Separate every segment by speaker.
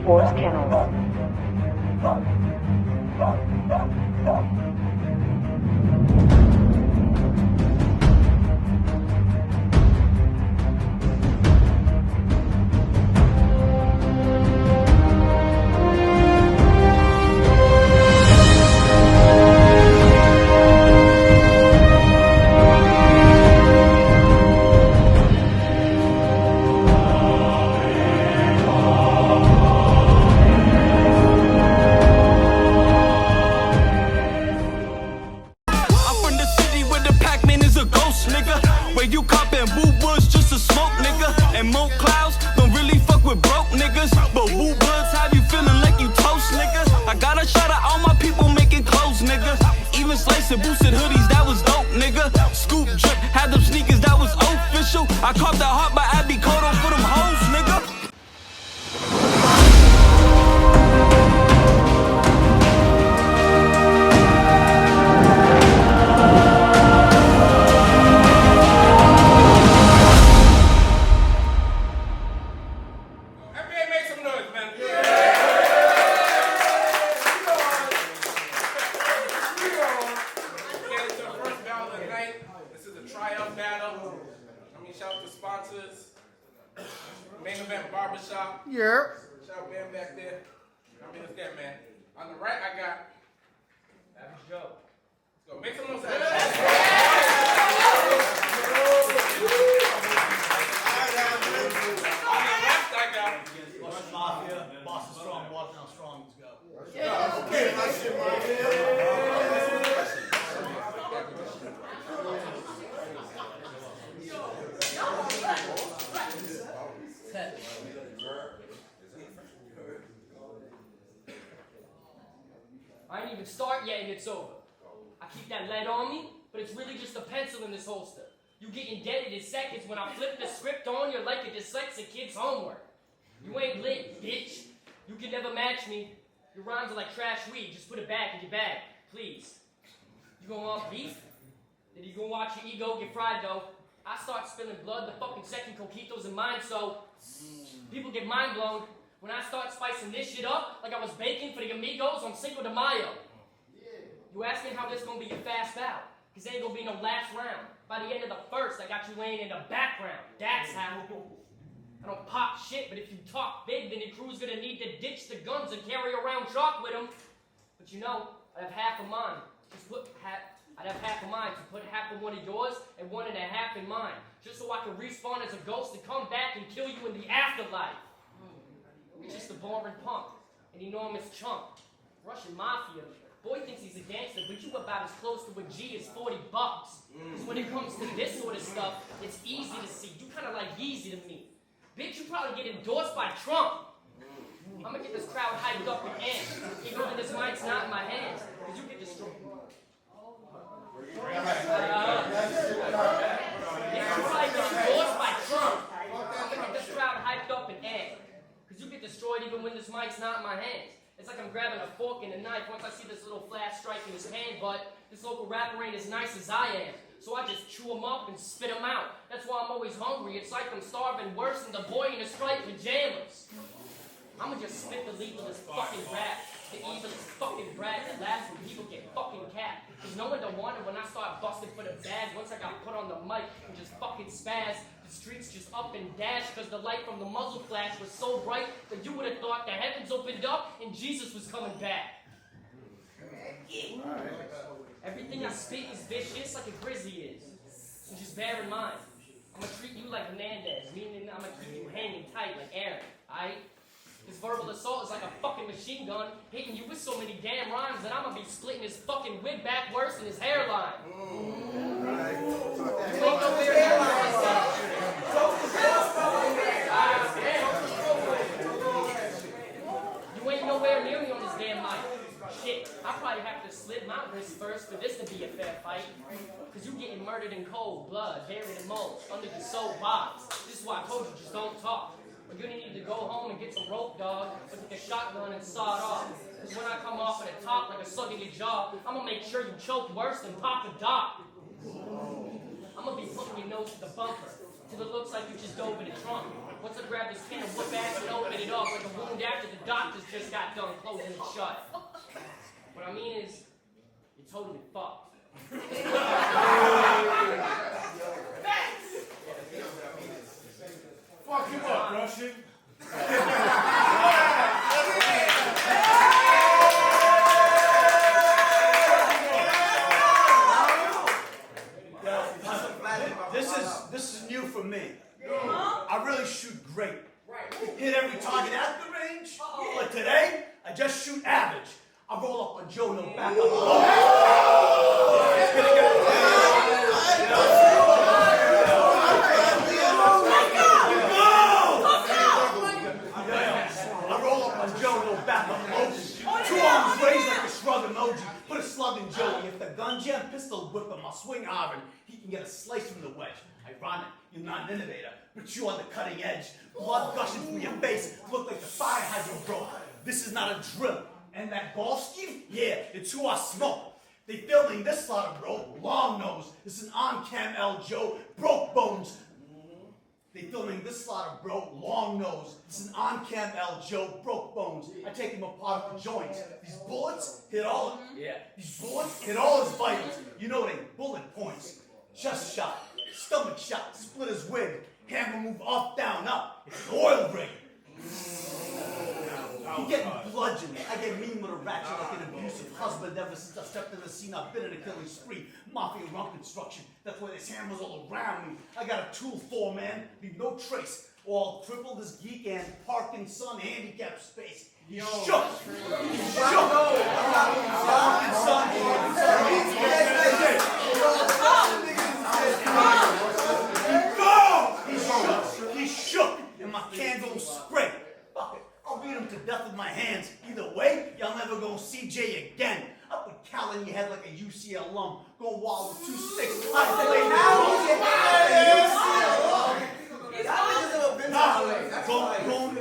Speaker 1: Force Kennels.
Speaker 2: Where you coppin' Woo Woods just to smoke, nigga. And Mo Clouds don't really fuck with broke niggas. But Woo Woods have you feeling like you toast, nigga. I got a shot at all my people making clothes, nigga. Even slicing boosted hoodies, that was dope, nigga. Scoop drip, had them sneakers, that was official. I caught the heart by Abby Cotto for them hoes, nigga.
Speaker 3: This is a tryout battle. Shout out to sponsors. Main Event Barbershop.
Speaker 4: Yeah.
Speaker 3: Shout out Ben back there. Let's get it, man. On the right, I got Average Joe. Let's go. Make some noise. On the left, I got
Speaker 5: Mafia. Boston strong. Walking out strong. Let's go.
Speaker 4: Yeah. Okay. Nice shit, Mafia.
Speaker 6: I ain't even start yet and it's over. I keep that lead on me, but it's really just a pencil in this holster. You get indebted in seconds when I flip the script on you like a dyslexic kid's homework. You ain't lit, bitch. You can never match me. Your rhymes are like trash weed. Just put it back in your bag, please. You gonna want beef? Then you gonna watch your ego get fried though. I start spilling blood the fucking second coquito's in mine, so people get mind blown when I start spicing this shit up like I was baking for the amigos on Cinco de Mayo. You asking how this gonna be a fast bout, cause there ain't gonna be no last round. By the end of the first, I got you laying in the background. That's how. I don't pop shit, but if you talk big, then your crew's gonna need to ditch the guns and carry around chalk with them. But you know, I'd have half of mine. I'd have half of mine to put half of one of yours and 1.5 in mine, just so I can respawn as a ghost and come back and kill you in the afterlife. It's just a boring punk, an enormous chunk. Russian Mafia. Boy thinks he's a gangster, but you about as close to a G as $40. Cause when it comes to this sort of stuff, it's easy to see. You kinda like Yeezy to me. Bitch, you probably get endorsed by Trump. I'm gonna get this crowd hyped up and amped, even though this mic's not in my hands, cause you get destroyed. You probably get endorsed by Trump. I'm gonna get this crowd hyped up and amped, cause you get destroyed even when this mic's not in my hands. It's like I'm grabbing a fork and a knife once I see this little flash strike in his hand, but this local rapper ain't as nice as I am. So I just chew him up and spit him out. That's why I'm always hungry. It's like I'm starving worse than the boy in his striped pajamas. I'ma just spit the legalest fucking rap. The evilest fucking brat that laughs when people get fucking capped. Cause no one don't want it when I start busting for the bag. Once I got put on the mic and just fucking spaz. The streets just up and dash. Cause the light from the muzzle flash was so bright that you would have thought the heavens opened up and Jesus was coming back. Everything I spit is vicious like a grizzly is. So just bear in mind, I'm gonna treat you like Hernandez, meaning I'm gonna keep you hanging tight like Aaron, alright? This verbal assault is like a fucking machine gun, hitting you with so many damn rhymes that I'm gonna be splitting his fucking wig back worse than his hairline. You ain't nowhere near me on this damn mic. Shit, I probably have to slit my wrist first for this to be a fair fight. Cause you getting murdered in cold blood, buried in mulch, under the soul box. This is why I told you just don't talk. Or you're gonna need to go home and get some rope, dog, or take a shotgun and saw it off. Cause when I come off at the top like a slug in your jaw, I'm gonna make sure you choke worse than Papa Doc. I'm gonna be putting your nose to the bumper. till it looks like you just dove in a trunk. Once I grab this can and whoop ass and open it up like a wound after the doctors just got done closing it shut. What I mean is, you're totally fucked.
Speaker 4: Fuck him up, Russian.
Speaker 5: This is new for me. I really shoot great. Hit every target at the range, but today I just shoot average. I roll up on Joe, no back Two arms raised like a shrug emoji. Put a slug in Joey. If the gun jam pistol whip him, I'll swing Ivan. He can get a slice from the wedge. Ironic, you're not an innovator, but you on the cutting edge. Blood gushing from your face. Look like the fire hydrant broke. This is not a drill. And that golf scheme? Yeah, it's who I smoke. They filming this slaughter, bro. Long nose. This is an on-cam L. Joe. Broke bones. They filming this slaughter, bro. Long nose. This is an on-cam L. Joe. Broke bones. I take him apart for joints. These bullets hit all. These bullets hit all his vitals. You know they bullet points. Chest shot, stomach shot, split his wig. Hammer move up, down, up. It's an oil rig. You get bludgeoned. I get mean with a ratchet like an abusive husband. Ever since I stepped in the scene, I've been in a killing spree. Mafia run construction. That's why this hammer's all around me. I got a tool for man, leave no trace. All triple this geek and Parkinson handicap space. He shook. He shook. Parkinson. He shook. And my can don't spray. Fuck it. I'll beat him to death with my hands. Either way, y'all never gonna see Jay again. I put Cal in your head like a UC alum. Go wild with 2 sticks.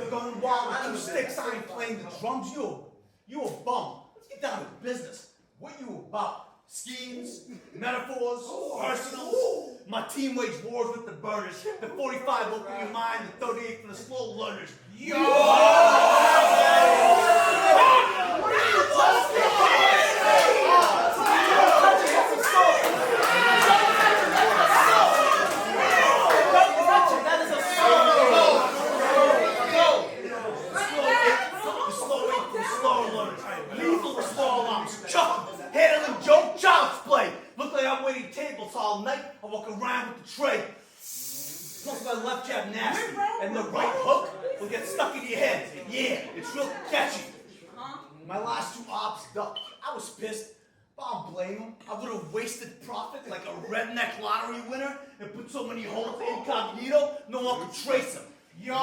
Speaker 5: Going wild with 2 sticks. I ain't playing the drums. You a bum. Let's get down to business. What you about? Schemes, metaphors, personals. My team waged wars with the burners. The 45 open your mind, the 38 for the slow learners. All night, I walk around with the tray. Plus my left jab nasty, and the right hook will get stuck in your head. Yeah, it's real catchy. My last 2 ops ducked. I was pissed, but I don't blame them. I would have wasted profit like a redneck lottery winner and put so many holes incognito, no one could trace them. Yo!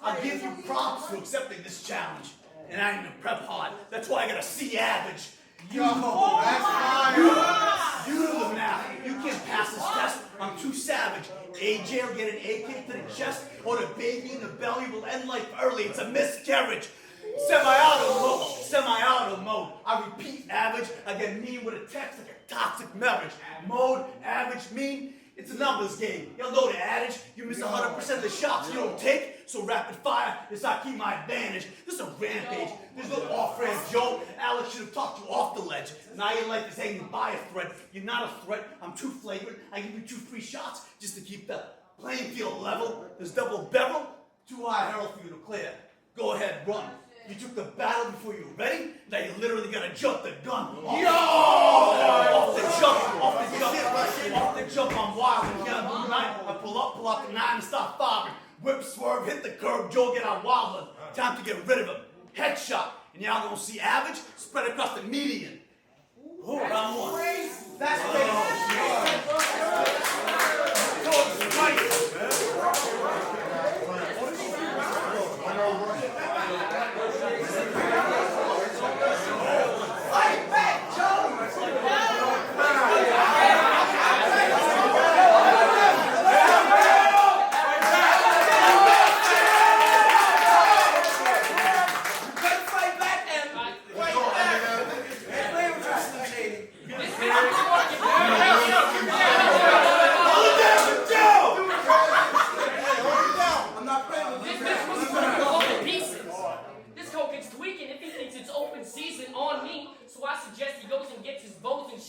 Speaker 5: I give you props for accepting this challenge. And I ain't gonna prep hard. That's why I gotta see average. Yo, that's fire. You do them now. You can't pass this test. I'm too savage. AJ will get an AK to the chest, or the baby in the belly will end life early. It's a miscarriage. Semi-auto mode. I repeat average. I get mean with a text like a toxic marriage. Mode, average, mean. It's a numbers game. Y'all know the adage. You miss 100% of the shots you don't take. So rapid fire is how I keep my advantage. This is a rampage. There's no off-ramp, Joe. Alex should have talked you off the ledge. Now your life is hanging by a thread. You're not a threat. I'm too flagrant. I give you 2 free shots just to keep the playing field level. There's double bevel. Too high hurdle for you to clear. Go ahead, run. You took the battle before you were ready. Now you literally gotta jump the gun. Off the jump, I'm wild. And young night, I pull up the 9 and stop firing. Whip swerve, hit the curb, Joe get out wilder. Time to get rid of him. Headshot. And y'all gonna see average spread across the median. Round 1. That's Fight back, Joe!
Speaker 6: This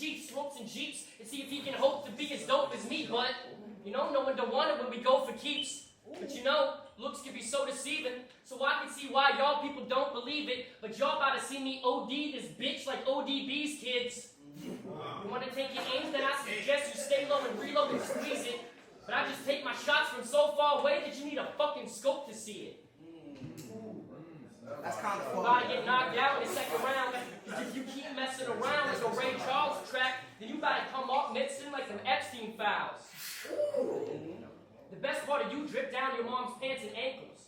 Speaker 6: chiefs, smokes and jeeps, and see if he can hope to be as dope as me. But, you know, no one don't want it when we go for keeps. But you know, looks can be so deceiving, so I can see why y'all people don't believe it, but y'all about to see me OD this bitch like ODB's kids. You want to take your aim, then I suggest you stay low and reload and squeeze it. But I just take my shots from so far away that you need a fucking scope to see it.
Speaker 4: That's kind of
Speaker 6: You
Speaker 4: fun.
Speaker 6: gotta get knocked out in the second round, because if you keep messing around like a Ray Charles track, then you gotta come off mixing like some Epstein files. The best part of you drip down your mom's pants and ankles.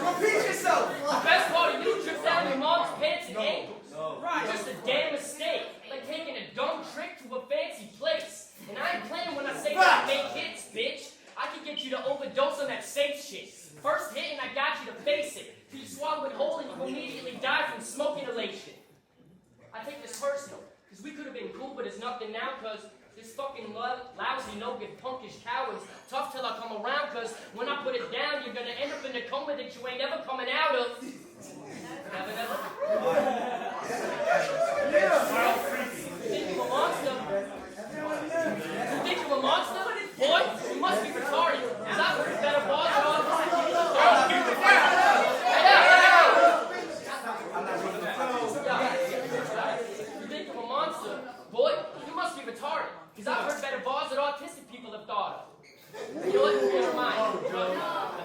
Speaker 4: Repeat yourself.
Speaker 6: The best part of you drip down your mom's pants and ankles. Just a damn mistake, like taking a dumb trick to a fancy place. And I ain't playing when I say that I make hits, bitch. I can get you to overdose on that safe shit. First hit and I got you to face it. Till you swallow it whole and you immediately die from smoke inhalation. I take this personal, because we could have been cool, but it's nothing now, because this fucking lousy, no-good, punkish coward's tough till I come around, because when I put it down, you're gonna end up in a coma that you ain't never coming out of. Never, never. You think you're a monster? You think you're a monster? Boy, you must be retarded, because I've heard better bars than all You think you're a monster? Boy, you must be retarded, because I've heard better bars that autistic people have thought of. You know what? Never mind.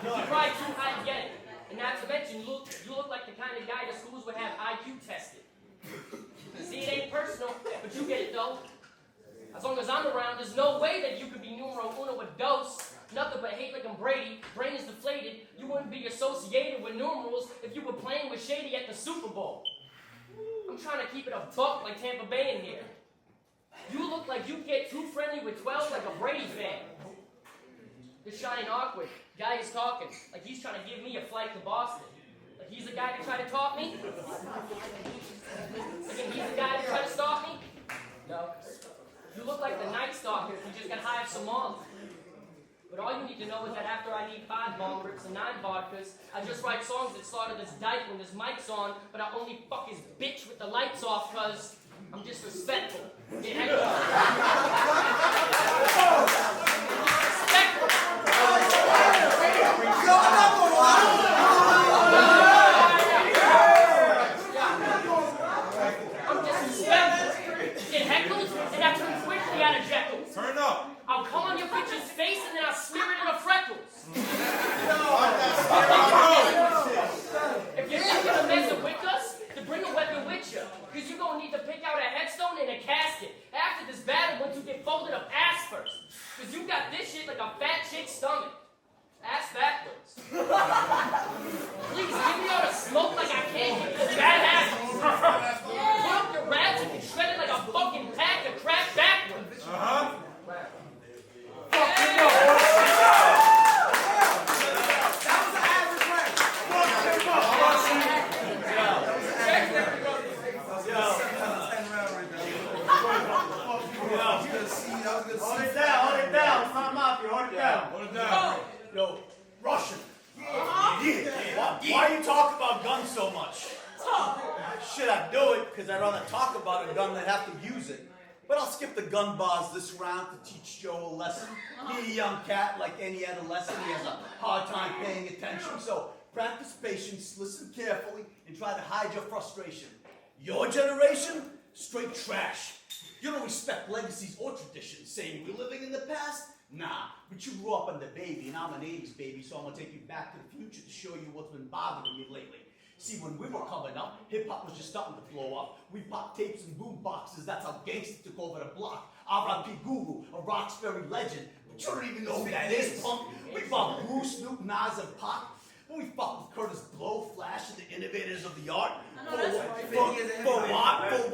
Speaker 6: You try too high to get it. And not to mention, you look like the kind of guy the schools would have IQ tested. See, it ain't personal, but you get it though. As long as I'm around, there's no way that you could be numero uno with dos. Nothing but hate like I'm Brady, brain is deflated. You wouldn't be associated with numerals if you were playing with Shady at the Super Bowl. I'm trying to keep it a buck like Tampa Bay in here. You look like you get too friendly with 12 like a Brady fan. This shot ain't awkward. Guy is talking like he's trying to give me a flight to Boston. Like he's the guy that tried to talk me? Like he's the guy that tried to stalk me? No. You look like the Night Stalker who just got high of Somali. But all you need to know is that after I need 5 bong rips and 9 vodkas, I just write songs that start at this dyke when this mic's on, but I only fuck his bitch with the lights off cause I'm disrespectful. Yeah, hang on. Disrespectful. I'm disrespectful. Get heckled and I turn quickly out of Jekyll.
Speaker 3: Turn up.
Speaker 6: I'll come on your bitch's face and then I'll smear it in her freckles. If you're thinking of messing with us, then bring a weapon with you. Because you're going to need to pick out a headstone and a casket. After this battle, once you get folded up ass first. Because you got this shit like a fat chick's stomach. Ass backwards. Please, give me all the smoke like I can't give you bad apples. Put up your raps and get shredded like a fucking pack of crap backwards.
Speaker 3: Uh-huh.
Speaker 5: Hold it down. It's not Mafia. Hold it down.
Speaker 3: Hold it down.
Speaker 5: Yo, Russian. Why you talk about guns so much? Shit, I do it because I'd rather talk about a gun than have to use it. But I'll skip the gun bars this round to teach Joe a lesson. He's a young cat like any adolescent. He has a hard time paying attention. So practice patience, listen carefully, and try to hide your frustration. Your generation? Straight trash. You don't respect legacies or traditions, saying we're living in the past? Nah, but you grew up on the baby, and I'm an 80s baby, so I'm gonna take you back to the future to show you what's been bothering you lately. See, when we were coming up, hip-hop was just starting to blow up. We popped tapes and boom boxes, that's how gangsters took over the block. R.I.P. Guru, a Roxbury legend. But you don't even know who that is, punk. We fought Bruce, Snoop, Nas, and Pac. But we fought with Curtis Blow, Flash, and the innovators of the art. For a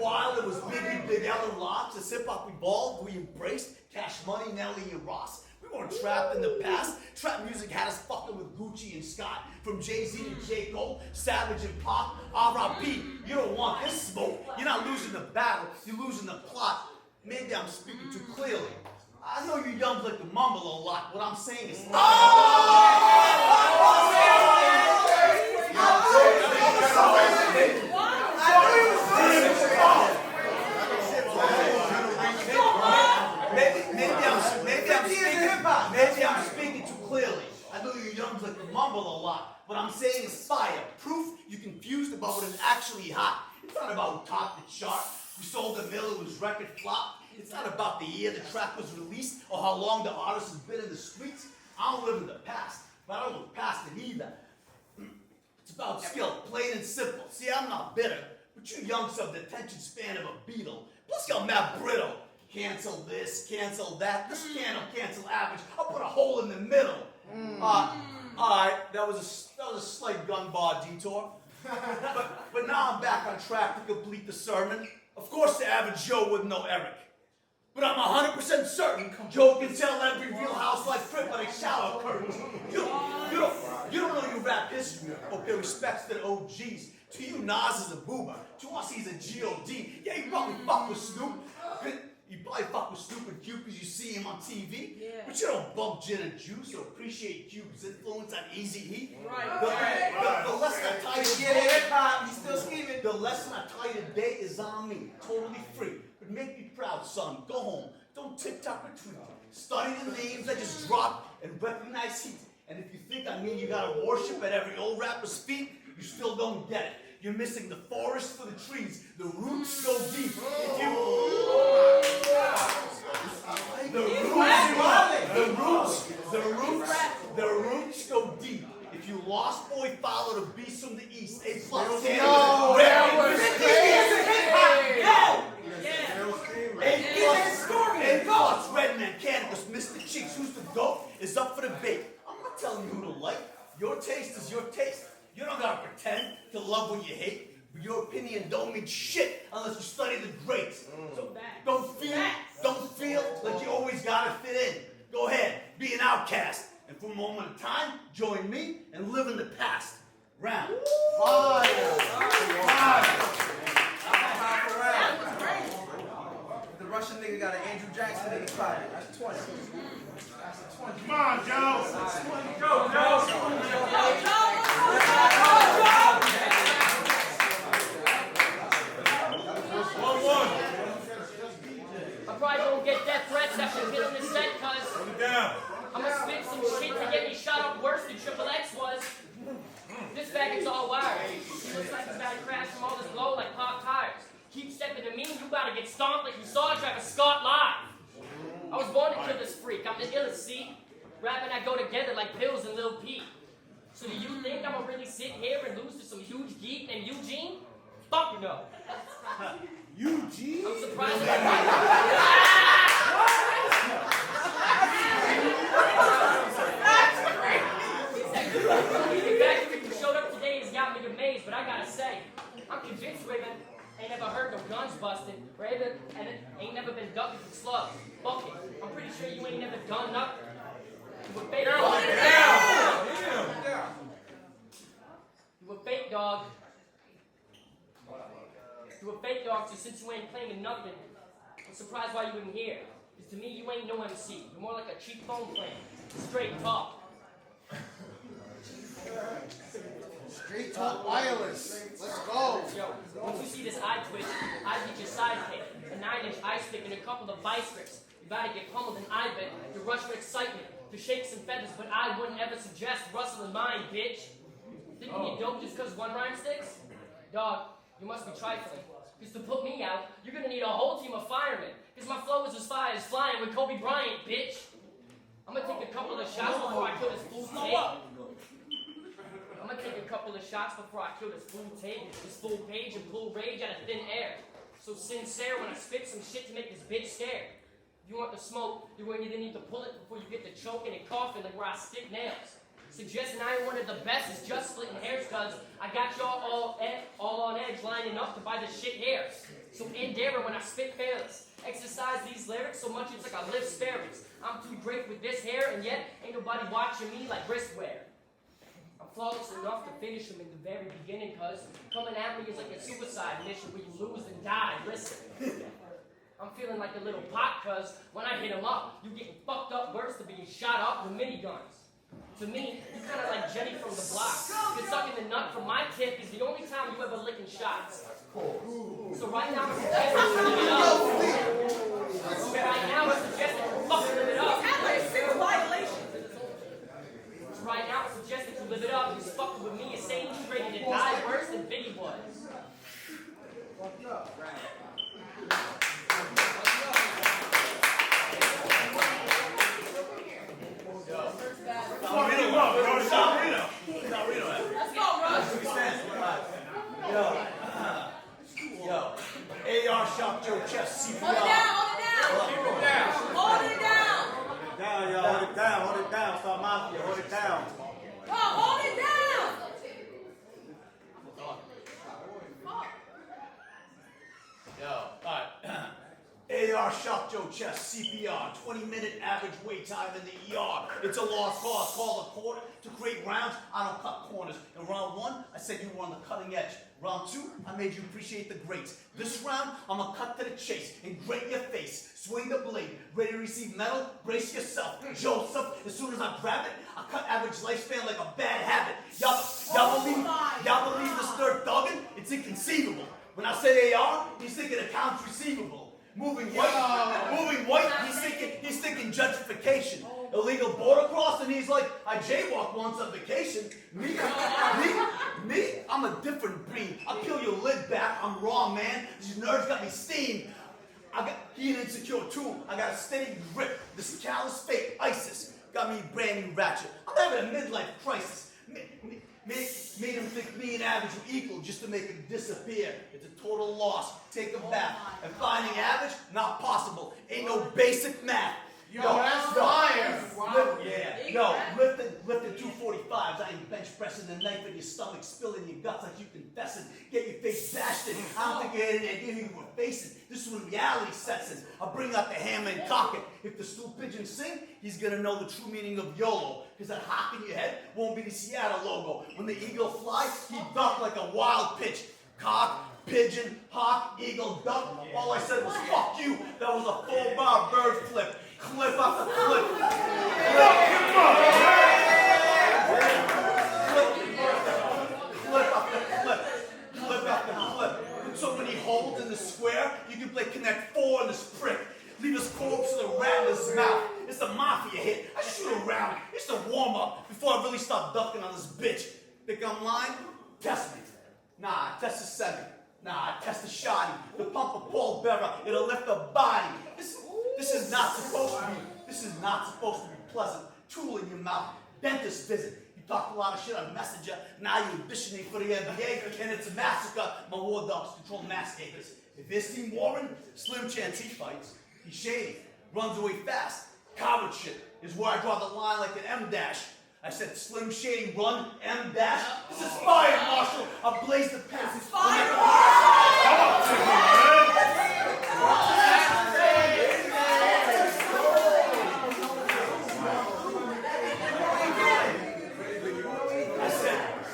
Speaker 5: while, it was Biggie, Big L, and Locks. As hip-hop evolved, we embraced Cash Money, Nelly, and Ross. We more trapped in the past. Trap music had us fucking with Gucci and Scott. From Jay-Z to J. Cole, Savage and Pop, R.I.P. You don't want this smoke. You're not losing the battle, you're losing the plot. Maybe I'm speaking too clearly. I know you youngs like to mumble a lot. What I'm saying is... Maybe I'm speaking too clearly. I know you youngs like to mumble a lot. What I'm saying is fire. Proof you're confused about what is actually hot. It's not about who topped the chart, who sold the mill, whose record flopped. It's not about the year the track was released or how long the artist has been in the streets. I don't live in the past, but I don't look past it either. It's about skill, plain and simple. See, I'm not bitter, but you youngs have the attention span of a beetle. Plus, you're mad brittle. Cancel this, cancel that. This cancel average. I'll put a hole in the middle. Alright, that was a slight gun bar detour. but now I'm back on track to complete the sermon. Of course, the average Joe wouldn't know Eric. But I'm 100% certain Joe can tell every real housewife crib by the shower curtains. You don't know your rap history or pay respects to the OGs. To you, Nas is a boomer. To us, he's a G.O.D. Yeah, you probably fuck with Snoop. You probably fuck with Snoop and Cube because you see him on TV. Yeah. But you don't bump gin and juice or appreciate Cube's influence on Easy Heat. Right. The lesson I tell you today, he's still scheming. The lesson I tell you today is on me. Totally free. But make me proud, son. Go home. Don't TikTok or tweet. Study the names I just dropped and recognize heat. And if you think I mean you gotta worship at every old rapper's feet, you still don't get it. You're missing the forest for the trees. The roots go deep. The roots go deep. If you lost boy, follow the beast from the east. A plus 10. A plus Redman, Cannabis, Mr. Cheeks. Who's the GOAT is up for debate. I'm not telling you who to like. Your taste is your taste. You don't gotta pretend to love what you hate, but your opinion don't mean shit unless you study the greats. So don't feel like you always gotta fit in. Go ahead, be an outcast, and for a moment of time, join me and live in the past. Round.
Speaker 4: The Russian nigga got an Andrew Jackson in his pocket. That's 20. That's 20.
Speaker 1: Come on, Joe.
Speaker 4: That's 20.
Speaker 1: Go, Joe.
Speaker 6: I probably don't get death threats after hit on the set, cuz I'm gonna spit some shit to get me shot up worse than Triple X was. This faggot's all wired. He looks like he's about to crash from all this blow like pop tires. Keep stepping to me, you about to get stomped like you saw Travis Scott live. I was born to kill this freak. I'm the illest, see? Rap and I go together like pills and Lil Peep. So do you think I'm gonna really sit here and lose to some huge geek named Eugene? Fuck no.
Speaker 1: Eugene?
Speaker 6: I'm surprised The factory who showed up today has got me amazed, but I gotta say, I'm convinced Raven ain't never heard no guns busting. Raven ain't never been ducking from slugs. Fuck it. I'm pretty sure you ain't never done nothing. You a fake dog. You a fake dog. You a fake dog, so since you ain't claiming nothing, I'm surprised why you wouldn't hear. Because to me, you ain't no MC. You're more like a cheap phone plan. Straight talk.
Speaker 1: Straight talk wireless. Let's go.
Speaker 6: Yo, once you see this eye twitch, I get your sidekick, a 9-inch ice pick, and a couple of vice grips. You gotta get pummeled, and I bet you rush for excitement, to shake some feathers, but I wouldn't ever suggest rustling mine, bitch. Thinking you dope just cause one rhyme sticks? Dog, you must be trifling. Because to put me out, you're gonna need a whole team of firemen. Because my flow is as fire as flying with Kobe Bryant, bitch. I'm gonna take a couple of shots before I kill this fool tape. I'm gonna take a couple of shots before I kill this fool tape, this full page, and pull rage out of thin air. So sincere when I spit some shit to make this bitch scared. If you want the smoke, you're going to need to pull it before you get to choking and coughing like where I stick nails. Suggesting I ain't one of the best is just splitting hairs, cuz I got y'all all on edge fans lining up to buy the shit hair. So endeavor when I spit fearless. Exercise these lyrics so much it's like I live sparrows. I'm too great with this hair, and yet ain't nobody watching me like wrist wear. I'm flawless enough to finish him in the very beginning, cause coming at me is like a suicide mission where you lose and die. Listen, I'm feeling like a little pot, cause when I hit him up, you getting fucked up worse than being shot up with miniguns. To me, you kind of like Jenny from the block. Cause sucking the nut from my tip is the only time you ever licking shots. So right now, I suggest that you live it up. So right now, I suggest that you fucking live it up. So right now, I suggest that you live it up. Because fucking with me is saying you ready to die worse than Biggie was.
Speaker 7: Let's go, Rush.
Speaker 5: Yo, AR shot Joe chest, CPR.
Speaker 7: Hold it down, hold it down. Hold it down.
Speaker 8: Down, y'all. Hold it down. Start Mafia. Hold it down.
Speaker 7: Oh, hold it down.
Speaker 5: Yo, alright. AR shot Joe chest, CPR. 20-minute average wait time in the ER. It's a lost cause. Call the court to create rounds. I don't cut corners. In round 1, I said you were on the cutting edge. Round 2, I made you appreciate the greats. This round, I'm gonna cut to the chase and grate your face. Swing the blade, ready to receive metal, brace yourself. Joseph, as soon as I grab it, I cut average lifespan like a bad habit. Y'all believe this third thuggin'? It's inconceivable. When I said AR, he's thinking accounts receivable. Moving white, he's thinking gentrification. Illegal border crossing, he's like, I jaywalk once on vacation. Me, I'm a different breed. I'll peel your lid back, I'm raw, man. These nerves got me steamed. He an insecure too. I got a steady grip. This callous fake ISIS got me brand new ratchet. I'm having a midlife crisis. Made him think me and average were equal just to make him disappear. It's a total loss. Take him back. And finding average, not possible. Ain't no basic math.
Speaker 1: Yo, that's fire.
Speaker 5: Lifting 245s. I ain't bench pressing the knife in your stomach, spilling your guts like you confessing. Get your face bashed in. I don't think you had any idea who you were facing. This is when reality sets in. I'll bring out the hammer and cock it. If the stool pigeon sing, he's gonna know the true meaning of YOLO. Cause that hawk in your head won't be the Seattle logo. When the eagle flies, he ducked like a wild pitch. Cock, pigeon, hawk, eagle, duck. All I said was fuck you. That was a full bar bird flip. Clip off the clip. Clip off the clip. So when he holds in the square, you can play Connect 4 in this prick. Leave his corpse in the rat in his mouth. It's the Mafia hit. I just shoot around. It's the warm up before I really start ducking on this bitch. Think I'm lying? Test me. Nah, test the 7. Nah, test the shoddy. The pump of Paul Bearer. It'll lift the body. This is not supposed to be. This is not supposed to be pleasant. Tool in your mouth. Dentist visit. You talked a lot of shit on Messenger. Now you're auditioning for the NBA, and it's a massacre. My war dogs control mass acres. If his team Warren, slim chance he fights. He's shady. Runs away fast. Coward shit is where I draw the line like an M dash. I said slim shady run M dash. This is fire, Marshal. I blaze the path. Fire,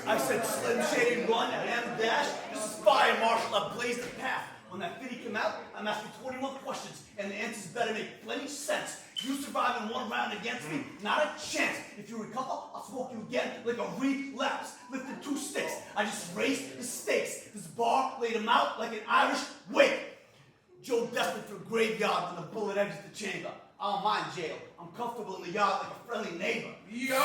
Speaker 5: I said slim shady run M dash. This is fire, Marshal. I blaze the path. When that video come out, I'm asking 21 questions, and the answers better make plenty sense. You survive in one round against me, not a chance. If you recover, I'll smoke you again like a relapse. Lifted 2 sticks, I just raised the stakes. This bar laid him out like an Irish wake. Joe destined for graveyard when the bullet exits the chamber. I don't mind jail. I'm comfortable in the yard like a friendly neighbor.
Speaker 3: Yo!